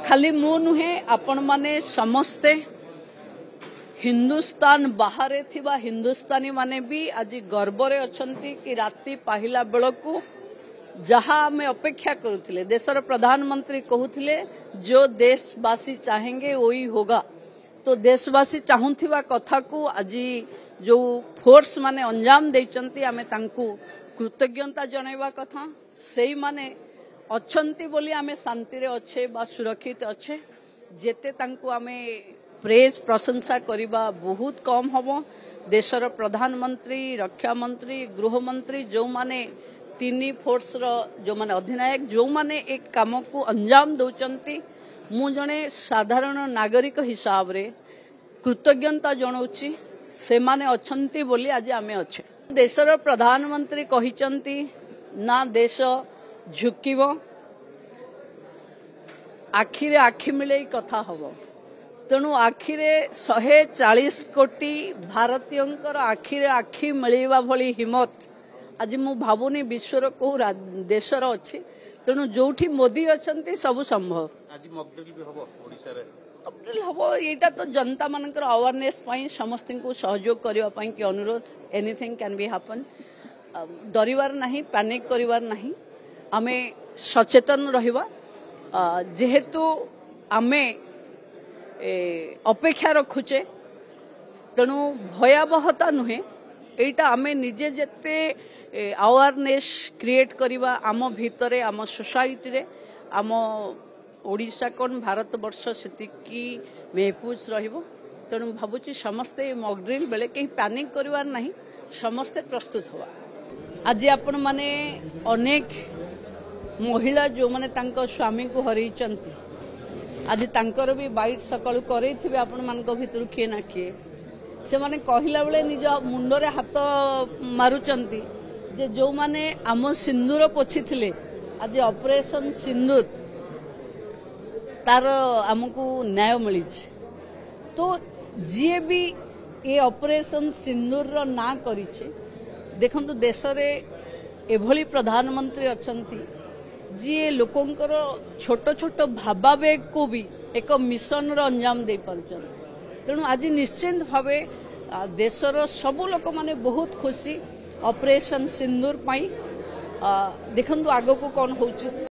खाली मु नुहे आपण माने समस्ते हिंदुस्तान बाहर थिबा हिंदुस्तानी माने भी आज गर्व रे अछंती कि राति पाहिला बेलकू जहाँ आम अपेक्षा करुले देशर प्रधानमंत्री कहूले जो देशवासी चाहेंगे वही होगा। तो देशवासी चाहूथिबा कथा को आज जो फोर्स माने अंजाम देइचंती आमे तांकू कृतज्ञता जणाइबा कथा। सेई माने अछंती बोली आमे शांति रे अच्छे बा सुरक्षित अच्छे। जेते तांकू आमे प्रेस प्रशंसा करिबा बहुत कम हबो। देशर प्रधानमंत्री रक्षा मंत्री गृह मंत्री जो माने तीन फोर्स जो माने अधिनायक जो माने एक काम को अंजाम दौचंती मु जने साधारण नागरिक हिसाब रे कृतज्ञता जणाउची। से माने अछंती बोली आज आमे अच्छे। देशर प्रधानमंत्री कहिचंती ना देश झुकिबो आखिरे आखि मिले कथा हबो। तेणु आखिरे 140 कोटी भारतीयंकर आखिरे आखि मिलवा भली हिम्मत आज मु भावुनी विश्वर को देशर अच्छी। तेणु जोठी मोदी अच्छंती सब संभव। आज मॉकड्रिल भी हबो ओडिसा रे मॉकड्रिल हबो। एटा तो जनता मानकर अवेयरनेस पई समस्त को सहयोग करबा पई कि अनुरोध। Anything can be happen. डरिवार नहीं पैनिक करिवार नहीं। आमे सचेतन रहिबा। जेहेतु आमे अपेक्षा रखुचे तेणु भयावहता नुहे एटा आमे निजे जेते अवेयरनेस क्रिएट करिबा आम भितरे आम सोसाइटी रे आम ओडिशा कोन भारत वर्ष सेतिकी महफूज रहिबो। तेणु भाबुची समस्ते मॉकड्रिल बेले कहीं पैनिक करिवार नहीं समस्ते प्रस्तुत होवा। आज आपण माने अनेक महिला जो माने तांको स्वामी को हरैचंती आज तांकर भी बाइट सकाळु करैथिबे आपण मानक भितरु किए ना किए से माने कहिला बेले निज मुंडरे हाथ मारुचंती जे जो माने आम सिंदूर पोछिथिले आज ऑपरेशन सिंदूर तार आमको न्याय मिली। तो जी भी ये ऑपरेशन सिंदूर रो ना करिछे देखंतु देश रे एभली प्रधानमंत्री अछंती जी लोकंकर छोट छोट भावावेग को भी एक मिशन रो अंजाम दे पारुछन। तेणु आज निश्चिंत भावे देशर सबु लोक माने बहुत खुशी ऑपरेशन सिंदूर पाई। देखंतु आगो को कौन होउछ।